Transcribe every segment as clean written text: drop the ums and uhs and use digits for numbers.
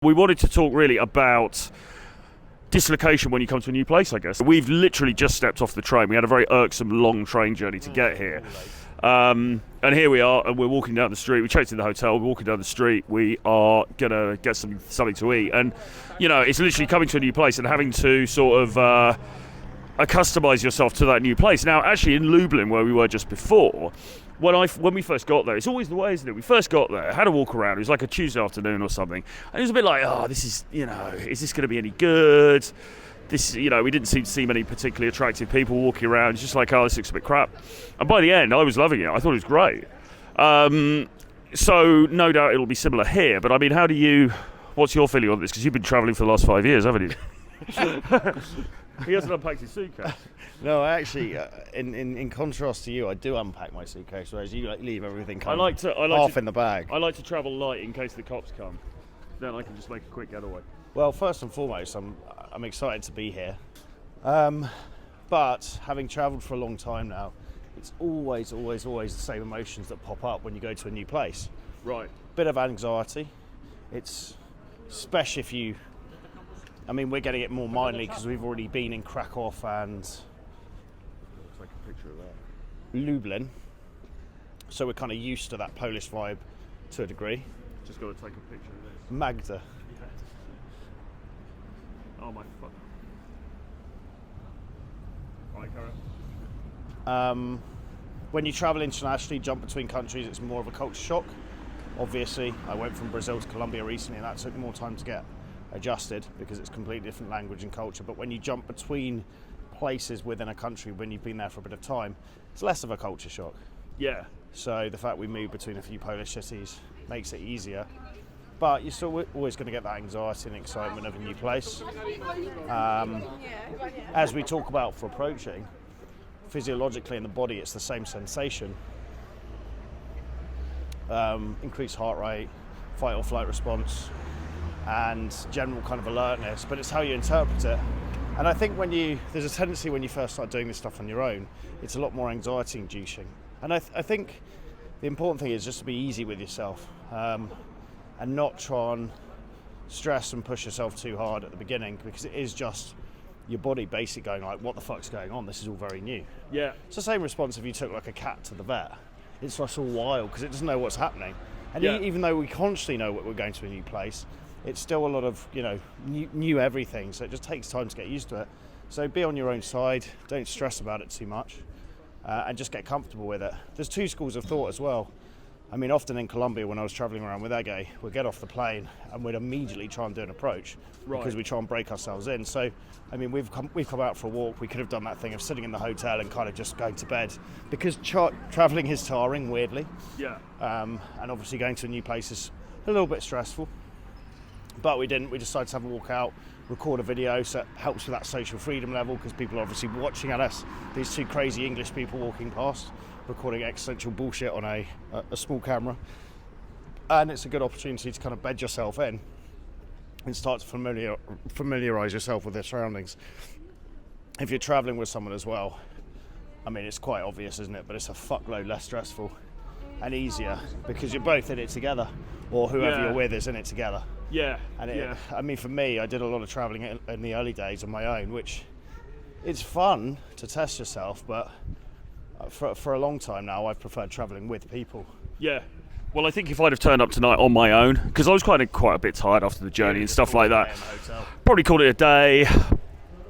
We wanted to talk really about dislocation when you come to a new place, I guess. We've literally just stepped off the train. We had a very irksome long train journey to get here. And here we are, and we're walking down the street. We checked in the hotel, we're walking down the street. We are going to get something to eat. And, you know, it's literally coming to a new place and having to sort of accustomize yourself to that new place. Now, actually, in Lublin, where we were just before, when we first got there, it's always the way, isn't it? We first got there, had a walk around. It was like a Tuesday afternoon or something, and it was a bit like, this is, is this going to be any good? This, we didn't seem to see many particularly attractive people walking around. It's just like, this looks a bit crap. And by the end, I was loving it. I thought it was great. So no doubt it'll be similar here. But I mean, what's your feeling on this? Because you've been travelling for the last 5 years, haven't you? He hasn't unpacked his suitcase. No, actually, in contrast to you, I do unpack my suitcase, whereas you leave everything half in the bag. I like to travel light in case the cops come. Then I can just make a quick getaway. Well, first and foremost, I'm excited to be here. But having travelled for a long time now, it's always the same emotions that pop up when you go to a new place. Right. Bit of anxiety. It's especially if you... I mean, we're getting it more mildly because we've already been in Krakow and take a picture of that. Lublin, so we're kind of used to that Polish vibe to a degree. Just got to take a picture of this. Magda. Oh my fuck. Right, carry on. When you travel internationally, jump between countries, it's more of a culture shock. Obviously, I went from Brazil to Colombia recently, and that took more time to get adjusted because it's completely different language and culture. But when you jump between places within a country when you've been there for a bit of time, it's less of a culture shock. Yeah. So the fact we moved between a few Polish cities makes it easier. But you're still always going to get that anxiety and excitement of a new place. As we talk about for approaching, physiologically in the body, it's the same sensation. Increased heart rate, fight or flight response, and general kind of alertness, but it's how you interpret it. And I think there's a tendency when you first start doing this stuff on your own, it's a lot more anxiety inducing. And I think the important thing is just to be easy with yourself and not try and stress and push yourself too hard at the beginning, because it is just your body basically going like, what the fuck's going on? This is all very new. Yeah. It's the same response if you took like a cat to the vet. It's just all wild because it doesn't know what's happening. And even though we consciously know we're going to a new place, it's still a lot of, new everything. So it just takes time to get used to it. So be on your own side. Don't stress about it too much. And just get comfortable with it. There's two schools of thought as well. I mean, often in Colombia when I was travelling around with Ege, we'd get off the plane and we'd immediately try and do an approach. Right. Because we try and break ourselves in. So, I mean, we've come out for a walk. We could have done that thing of sitting in the hotel and kind of just going to bed. Because travelling is tiring, weirdly. Yeah. And obviously going to a new place is a little bit stressful. But we didn't. We decided to have a walk out, record a video, so it helps with that social freedom level because people are obviously watching at us. These two crazy English people walking past, recording existential bullshit on a small camera. And it's a good opportunity to kind of bed yourself in and start to familiarise yourself with their surroundings. If you're travelling with someone as well, I mean, it's quite obvious, isn't it? But it's a fuckload less stressful and easier because you're both in it together, or whoever you're with is in it together. Yeah. And I mean, for me, I did a lot of travelling in the early days on my own, which it's fun to test yourself, but for a long time now, I've preferred travelling with people. Yeah. Well, I think if I'd have turned up tonight on my own, because I was quite a bit tired after the journey and stuff like that, probably called it a day,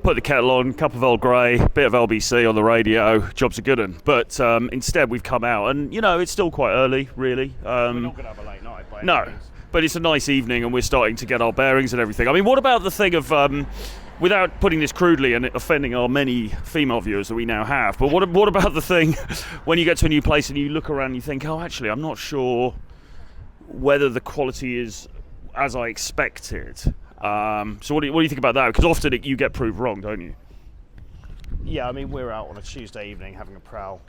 put the kettle on, cup of Earl Grey, bit of LBC on the radio, job's a good one. But instead, we've come out, and it's still quite early, really. We're not going to have a late night by any means. But it's a nice evening and we're starting to get our bearings and everything. I mean, what about the thing of, without putting this crudely and offending our many female viewers that we now have, but what about the thing when you get to a new place and you look around and you think, actually, I'm not sure whether the quality is as I expected. So what do you think about that? Because often you get proved wrong, don't you? Yeah, I mean, we're out on a Tuesday evening having a prowl.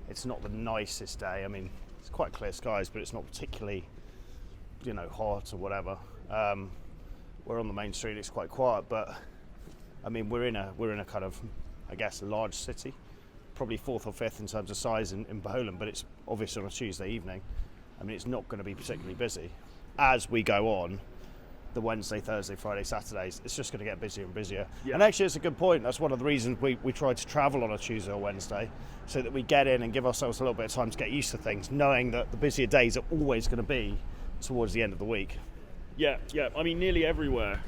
It's not the nicest day. I mean, it's quite clear skies, but it's not particularly... hot or whatever. We're on the main street, it's quite quiet, but I mean we're in a kind of, I guess, a large city, probably fourth or fifth in terms of size in Poland, but it's obviously on a Tuesday evening. I mean, it's not going to be particularly busy. As we go on, the Wednesday, Thursday, Friday, Saturdays, it's just going to get busier and busier. Yeah. And actually, it's a good point. That's one of the reasons we try to travel on a Tuesday or Wednesday, so that we get in and give ourselves a little bit of time to get used to things, knowing that the busier days are always going to be towards the end of the week. Yeah. I mean, nearly everywhere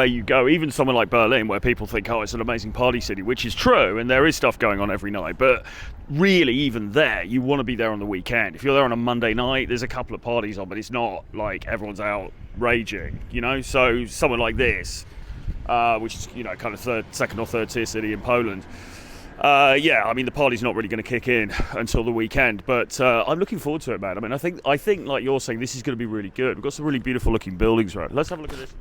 you go, even somewhere like Berlin, where people think, oh, it's an amazing party city, which is true, and there is stuff going on every night. But really, even there, you want to be there on the weekend. If you're there on a Monday night, there's a couple of parties on, but it's not like everyone's out raging, you know. So somewhere like this, which is, you know, kind of second or third tier city in Poland. I mean, the party's not really going to kick in until the weekend, but I'm looking forward to it, man. I mean, I think like you're saying, this is going to be really good. We've got some really beautiful looking buildings around. Let's have a look at this.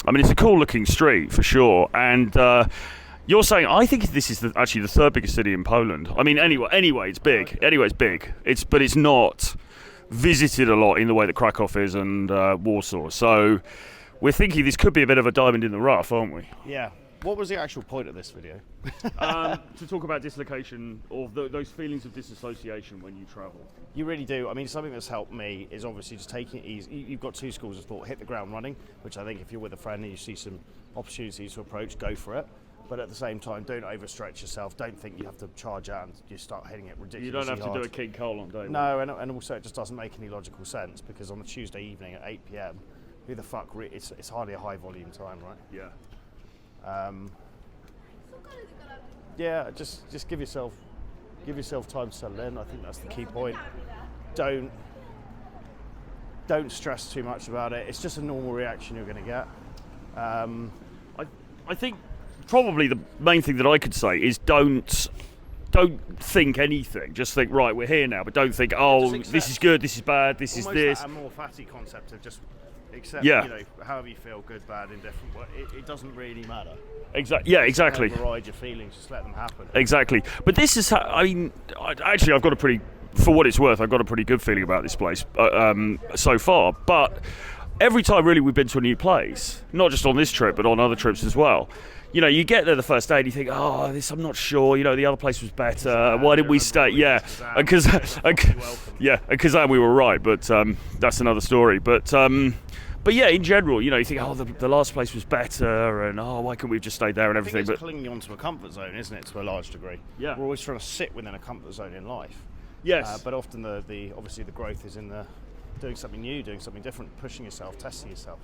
I mean, it's a cool looking street for sure, and you're saying, I think this is actually the third biggest city in Poland. I mean, anyway, it's big. Anyway, it's big. But it's not visited a lot in the way that Krakow is and Warsaw. So we're thinking this could be a bit of a diamond in the rough, aren't we? Yeah. What was the actual point of this video? To talk about dislocation, or those feelings of disassociation when you travel. You really do. I mean, something that's helped me is obviously just taking it easy. You've got two schools of thought: hit the ground running, which I think if you're with a friend and you see some opportunities to approach, go for it. But at the same time, don't overstretch yourself. Don't think you have to charge out and you start hitting it ridiculously hard. You don't have to do a King Cole on day one. No, and also it just doesn't make any logical sense, because on a Tuesday evening at 8 p.m, who the fuck? It's hardly a high volume time, right? Yeah. Yeah, just give yourself time to settle in. I think that's the key point. Don't stress too much about it. It's just a normal reaction you're going to get. I think probably the main thing that I could say is don't think anything. Just think, right, we're here now, but don't think, oh, this is good, this is bad, this is this. Almost a more fatty concept of just accept, Yeah. you know, however you feel, good, bad, indifferent. It doesn't really matter. Exactly. Yeah, exactly. Don't override your feelings, just let them happen. Exactly. But this is, I mean, actually, I've got a pretty, for what it's worth, I've got a pretty good feeling about this place so far. But every time really we've been to a new place, not just on this trip, but on other trips as well, you know, you get there the first day and you think, oh, this, I'm not sure, you know, the other place was better. Why did we stay? Yeah, because Kazan we were right, but that's another story. But yeah, in general, you know, you think, oh, the last place was better, and oh, why couldn't we have just stayed there and everything? I think it's clinging onto a comfort zone, isn't it, to a large degree? Yeah. We're always trying to sit within a comfort zone in life. Yes. But often the obviously the growth is in the doing something new, doing something different, pushing yourself, testing yourself.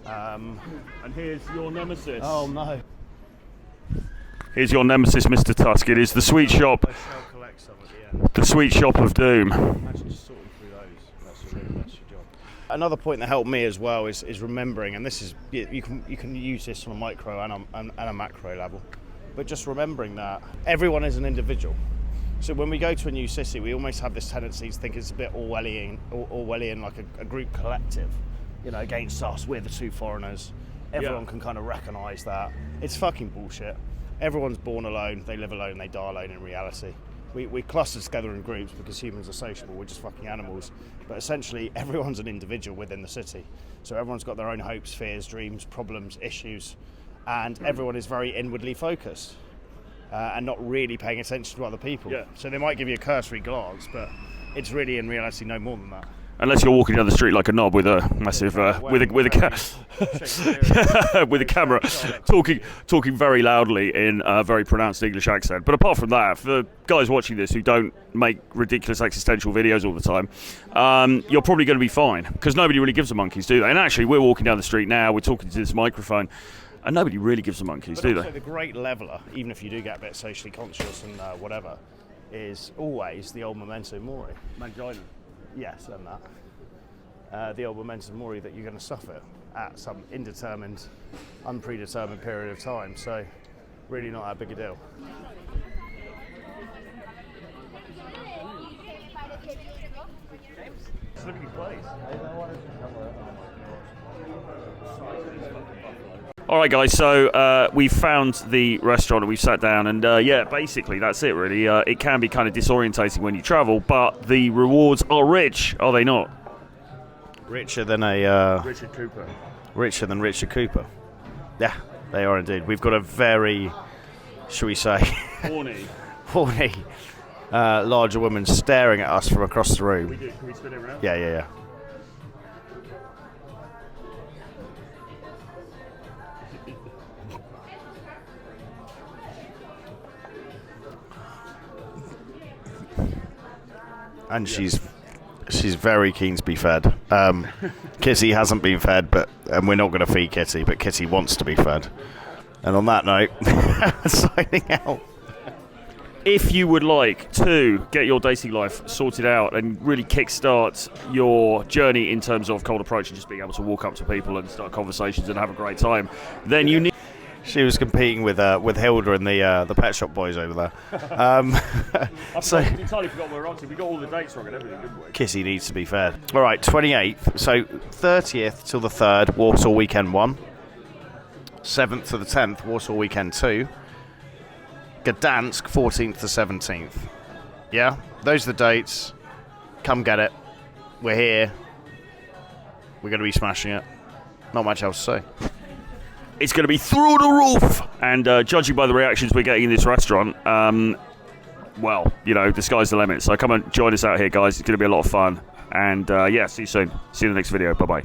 And here's your nemesis. Oh no. Here's your nemesis, Mr. Tusk. It is the sweet shop. I shall collect some at the end. The sweet shop of doom. Imagine just sorting through those. That's your job. Another point that helped me as well is remembering, and this is you can use this on a micro and a macro level, but just remembering that everyone is an individual. So when we go to a new city, we almost have this tendency to think it's a bit Orwellian, like a group collective. You know, against us, we're the two foreigners. Everyone can kind of recognise that. It's fucking bullshit. Everyone's born alone, they live alone, they die alone in reality. We cluster together in groups because humans are sociable, we're just fucking animals. But essentially, everyone's an individual within the city. So everyone's got their own hopes, fears, dreams, problems, issues, and everyone is very inwardly focused and not really paying attention to other people. Yeah. So they might give you a cursory glance, but it's really in reality no more than that. Unless you're walking down the street like a knob with a massive with a camera, talking very loudly in a very pronounced English accent. But apart from that, for guys watching this who don't make ridiculous existential videos all the time, you're probably going to be fine, because nobody really gives a monkeys, do they? And actually, we're walking down the street now, we're talking to this microphone, and nobody really gives a monkeys, do also they? The great leveller, even if you do get a bit socially conscious and whatever, is always the old memento mori. Mangina. Yes, and that. The old memento mori that you're going to suffer at some indetermined, unpredetermined period of time. So, really not that big a deal. It's a looking place. All right, guys, so we found the restaurant and we've sat down, and basically that's it, really. It can be kind of disorientating when you travel, but the rewards are rich, are they not? Richer than a... Richard Cooper. Richer than Richard Cooper. Yeah, they are indeed. We've got a very, shall we say, Horny. horny, larger woman staring at us from across the room. Can we spin it around? Yeah. And she's very keen to be fed. Kitty hasn't been fed, and we're not going to feed Kitty, but Kitty wants to be fed. And on that note, signing out. If you would like to get your dating life sorted out and really kickstart your journey in terms of cold approach and just being able to walk up to people and start conversations and have a great time, then you need... She was competing with Hilda and the Pet Shop Boys over there. So I entirely forgot where we're on to. We got all the dates wrong and everything, didn't we? Kissy needs to be fed. All right, 28th. So 30th till the 3rd, Warsaw Weekend 1. 7th to the 10th, Warsaw Weekend 2. Gdansk, 14th to 17th. Yeah, those are the dates. Come get it. We're here. We're going to be smashing it. Not much else to say. It's going to be through the roof. And judging by the reactions we're getting in this restaurant, well, you know, the sky's the limit. So come and join us out here, guys. It's going to be a lot of fun. And yeah, see you soon. See you in the next video. Bye-bye.